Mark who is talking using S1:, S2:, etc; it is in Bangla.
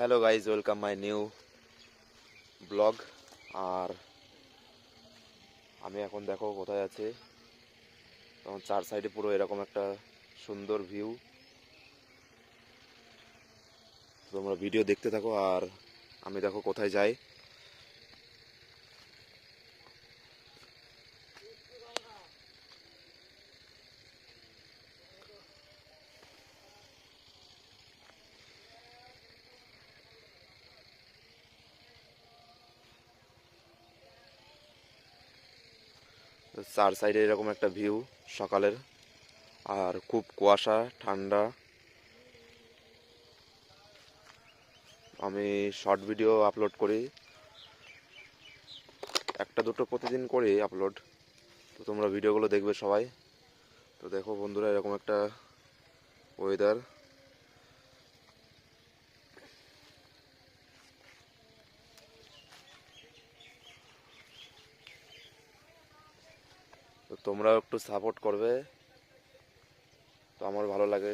S1: Hello guys, welcome my new blog. আর আমি এখন দেখো কোথায় আছি। তখন চার সাইডে পুরো এরকম একটা সুন্দর ভিউ। তোমরা ভিডিও দেখতে থাকো আর আমি দেখো কোথায় যাই। চার সাইডে এরকম একটা ভিউ সকালের, আর খুব কুয়াশা ঠান্ডা। আমি শর্ট ভিডিও আপলোড করি, একটা দুটো প্রতিদিন করি আপলোড। তো তোমরা ভিডিওগুলো দেখবে সবাই। তো দেখো বন্ধুরা, এরকম একটা ওয়েদার। তো তোমরাও একটু সাপোর্ট করবে, তো আমার ভালো লাগে।